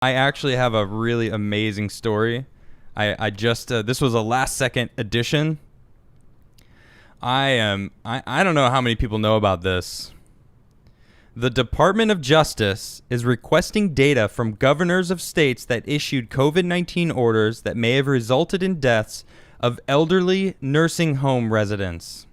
I actually have a really amazing story. I just this was a last second addition. I don't know how many people know about this. The Department of Justice is requesting data from governors of states that issued COVID-19 orders that may have resulted in deaths of elderly nursing home residents.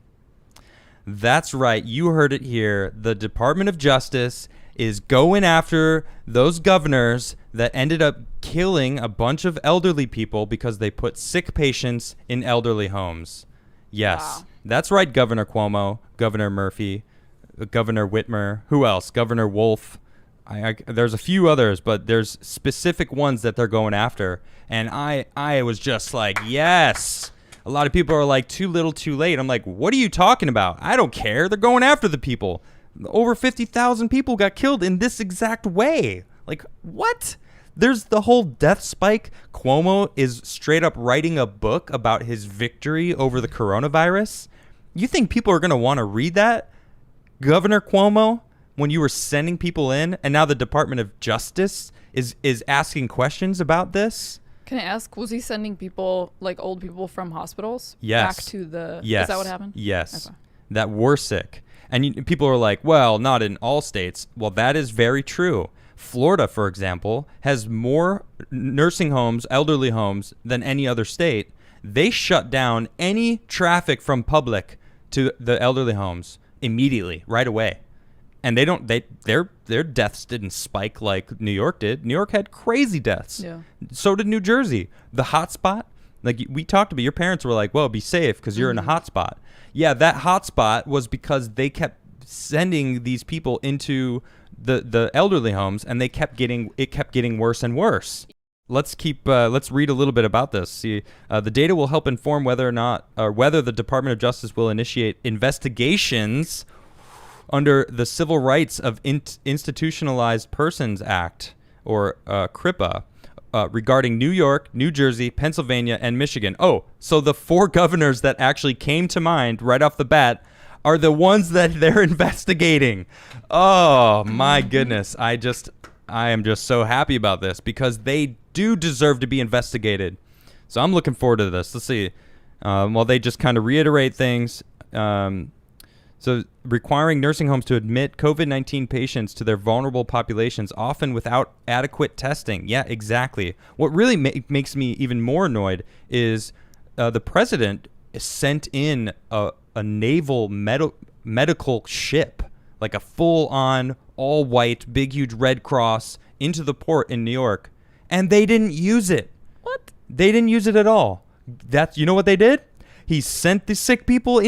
That's right, you heard it here. The Department of Justice is going after those governors that ended up killing a bunch of elderly people because they put sick patients in elderly homes. Yes, wow. That's right, Governor Cuomo, Governor Murphy, Governor Whitmer, who else? Governor Wolf. There's a few others, but there's specific ones that they're going after. And I was just like, yes. A lot of people are like, too little, too late. I'm like, what are you talking about? I don't care. They're going after the people. Over 50,000 people got killed in this exact way. Like, what? There's the whole death spike. Cuomo is straight up writing a book about his victory over the coronavirus. You think people are going to want to read that? Governor Cuomo, when you were sending people in, and now the Department of Justice is asking questions about this? Can I ask, was he sending people, like old people from hospitals? Yes. Back to the... Yes. Is that what happened? Yes. Okay. That were sick. And people are like, well, not in all states. Well, that is very true. Florida, for example, has more nursing homes, elderly homes, than any other state. They shut down any traffic from public to the elderly homes immediately, right away. And their deaths didn't spike like New York did. New York had crazy deaths. Yeah. So did New Jersey. The hot spot, like we talked about, your parents were like, well, be safe because you're in a hot spot. Yeah, that hot spot was because they kept sending these people into the elderly homes, and it kept getting worse and worse. Let's read a little bit about this. See, the data will help inform whether the Department of Justice will initiate investigations under the Civil Rights of Institutionalized Persons Act, or CRIPA, regarding New York, New Jersey, Pennsylvania, and Michigan. Oh, so the 4 governors that actually came to mind right off the bat are the ones that they're investigating. Oh, my goodness. I am just so happy about this because they do deserve to be investigated. So I'm looking forward to this. Let's see. Well, they just kind of reiterate things. So requiring nursing homes to admit COVID-19 patients to their vulnerable populations, often without adequate testing. Yeah, exactly. What really makes me even more annoyed is the president sent in a naval medical ship, like a full-on, all-white, big, huge Red Cross into the port in New York, and they didn't use it. What? They didn't use it at all. You know what they did? He sent the sick people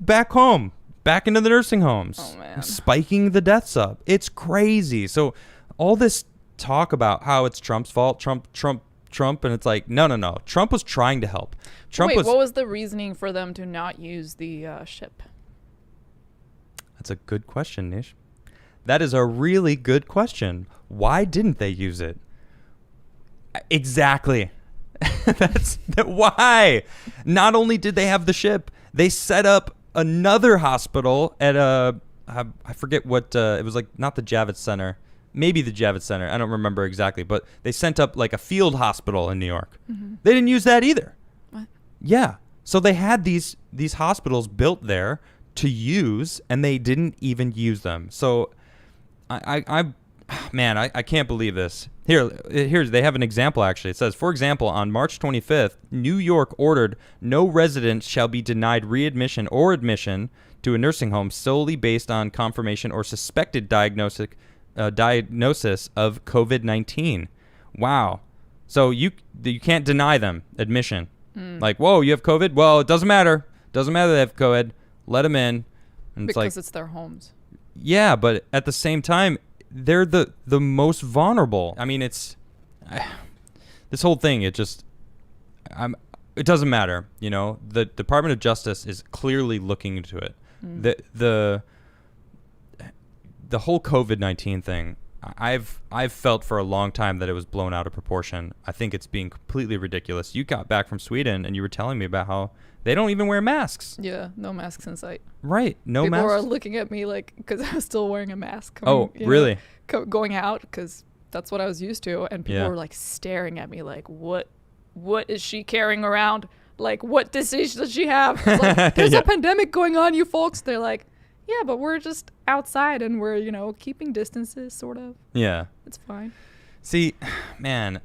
back home. Back into the nursing homes, spiking the deaths up. It's crazy. So all this talk about how it's Trump's fault, Trump, and it's like, no. Trump was trying to help. What was the reasoning for them to not use the ship? That's a good question, Nish. That is a really good question. Why didn't they use it? Exactly. Why? Not only did they have the ship, they set up another hospital at I forget what, it was like not the Javits Center, maybe the Javits Center. I don't remember exactly, but they sent up like a field hospital in New York. Mm-hmm. They didn't use that either. What? Yeah. So they had these hospitals built there to use, and they didn't even use them. So I can't believe this. Here's they have an example, actually. It says, for example, on March 25th, New York ordered no resident shall be denied readmission or admission to a nursing home solely based on confirmation or suspected diagnosis of COVID-19. Wow. So you can't deny them admission. Like, whoa, you have COVID? Well, it doesn't matter. Doesn't matter they have COVID. Let them in. And because it's their homes. Yeah, but at the same time, they're the most vulnerable. I mean, it's this whole thing. It doesn't matter. You know, the Department of Justice is clearly looking into it. The whole COVID-19 thing. I've felt for a long time that it was blown out of proportion. I think it's being completely ridiculous. You got back from Sweden and you were telling me about how they don't even wear masks. Yeah, no masks in sight. Right, no masks. People are looking at me like, because I was still wearing a mask. Really? Going out, because that's what I was used to, and people Yeah. were like staring at me like, what is she carrying around? Like, what disease does she have? Like, there's Yeah. a pandemic going on, you folks. They're like, yeah, but we're just outside and we're, keeping distances, sort of. Yeah. It's fine. See, man,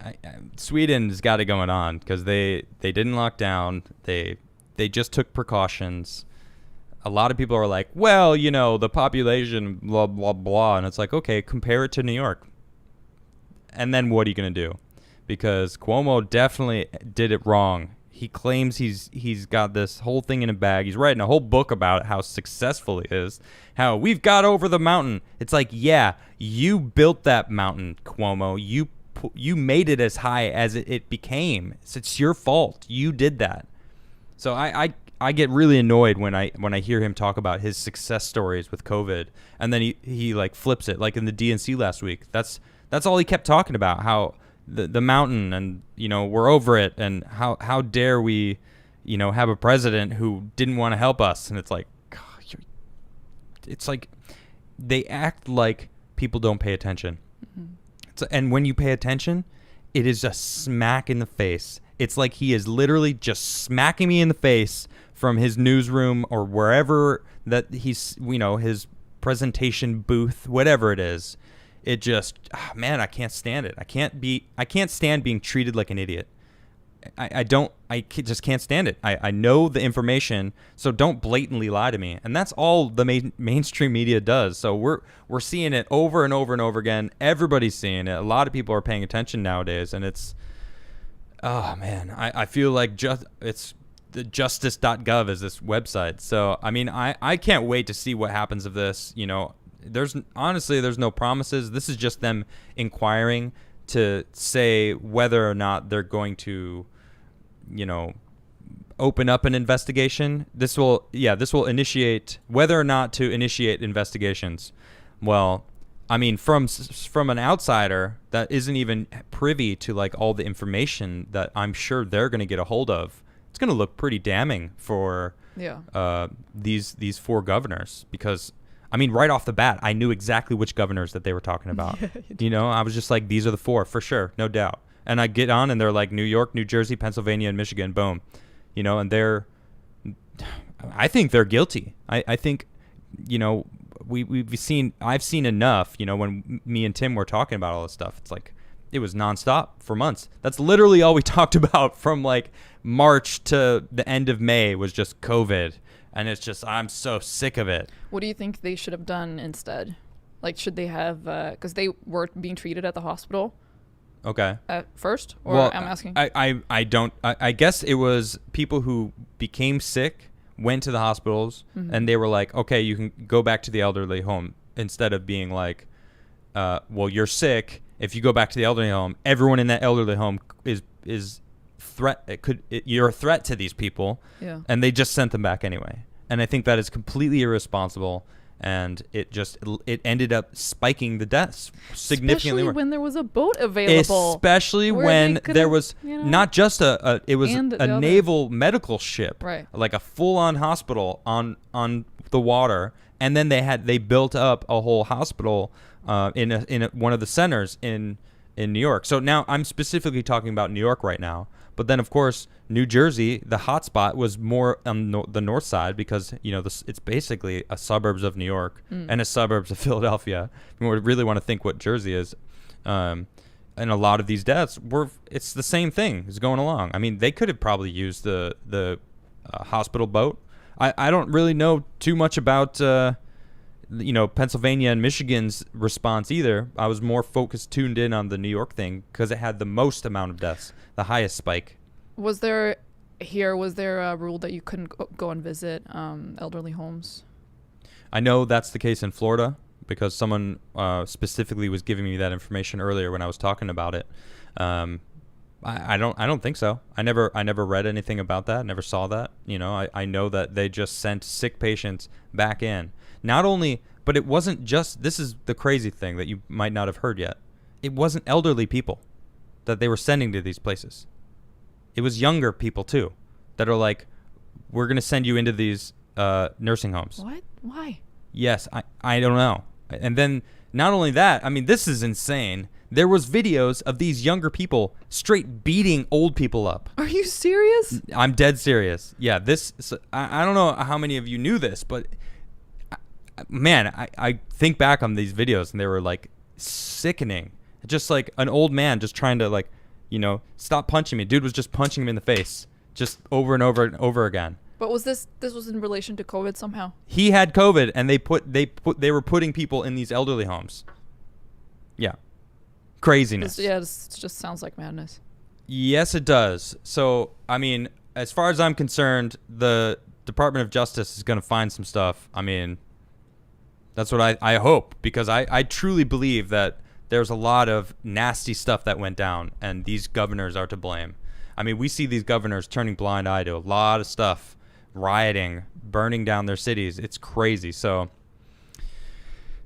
Sweden's got it going on because they didn't lock down. They just took precautions. A lot of people are like, well, the population, blah, blah, blah. And it's like, okay, compare it to New York. And then what are you going to do? Because Cuomo definitely did it wrong. He claims he's got this whole thing in a bag. He's writing a whole book about how successful he is, how we've got over the mountain. It's like, yeah, you built that mountain, Cuomo. You made it as high as it became. It's your fault. You did that. So I get really annoyed when I hear him talk about his success stories with COVID, and then he like flips it, like in the DNC last week. That's all he kept talking about, how the mountain, and we're over it, and how dare we have a president who didn't want to help us. And it's like, God, it's like they act like people don't pay attention. Mm-hmm. And when you pay attention, it is a smack in the face. It's like he is literally just smacking me in the face from his newsroom or wherever that he's, his presentation booth, whatever it is. It just, man, I can't stand it. I can't stand being treated like an idiot. Just can't stand it. I know the information, so don't blatantly lie to me. And that's all the mainstream media does. So we're seeing it over and over and over again. Everybody's seeing it. A lot of people are paying attention nowadays, and it's, oh man, I feel like it's the justice.gov is this website. So I mean, I can't wait to see what happens of this. There's no promises. This is just them inquiring to say whether or not they're going to, open up an investigation. This will initiate whether or not to initiate investigations. Well, I mean, from an outsider that isn't even privy to like all the information that I'm sure they're going to get a hold of, it's going to look pretty damning for these four governors, because I mean, right off the bat, I knew exactly which governors that they were talking about. Yeah, I was just like, these are the four for sure, no doubt. And I get on, and they're like New York, New Jersey, Pennsylvania, and Michigan. Boom, and I think they're guilty. I think, I've seen enough. When me and Tim were talking about all this stuff, it's like it was nonstop for months. That's literally all we talked about from like March to the end of May was just COVID. And it's just, I'm so sick of it. What do you think they should have done instead? Like, should they have, because they were being treated at the hospital. Okay. At first? Or well, I'm asking. I guess it was people who became sick, went to the hospitals, mm-hmm. and they were like, okay, you can go back to the elderly home, instead of being like, well, you're sick. If you go back to the elderly home, everyone in that elderly home is you're a threat to these people. Yeah. And they just sent them back anyway. And I think that is completely irresponsible, and it ended up spiking the deaths significantly. Especially when there was a boat available. Especially when there was not just a naval medical ship, right, like a full-on hospital on the water, and then they built up a whole hospital in one of the centers in New York. So now I'm specifically talking about New York right now. But then, of course, New Jersey, the hotspot was more on the north side, because, it's basically a suburbs of New York and a suburbs of Philadelphia. We really want to think what Jersey is. And a lot of these deaths it's the same thing is going along. I mean, they could have probably used the hospital boat. I don't really know too much about, Pennsylvania and Michigan's response either. I was more tuned in on the New York thing because it had the most amount of deaths, the highest spike. Was there a rule that you couldn't go and visit elderly homes? I know that's the case in Florida, because someone specifically was giving me that information earlier when I was talking about it. I don't think so. I never read anything about that. Never saw that. I know that they just sent sick patients back in. Not only, but it wasn't just, this is the crazy thing that you might not have heard yet. It wasn't elderly people that they were sending to these places. It was younger people too, that are like, we're going to send you into these nursing homes. What? Why? Yes, I don't know. And then not only that, I mean, this is insane. There was videos of these younger people straight beating old people up. Are you serious? I'm dead serious. Yeah, I don't know how many of you knew this, but man, I think back on these videos and they were like sickening. Just like an old man just trying to like, stop punching me. Dude was just punching him in the face just over and over and over again. But was this was in relation to COVID somehow? He had COVID and they were putting people in these elderly homes. Yeah. Craziness. This just sounds like madness. Yes, it does. So, I mean, as far as I'm concerned, the Department of Justice is going to find some stuff. I mean, that's what I hope, because I truly believe that there's a lot of nasty stuff that went down, and these governors are to blame. I mean, we see these governors turning blind eye to a lot of stuff, rioting, burning down their cities. It's crazy. So,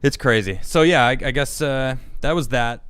it's crazy. So, yeah, I guess that was that.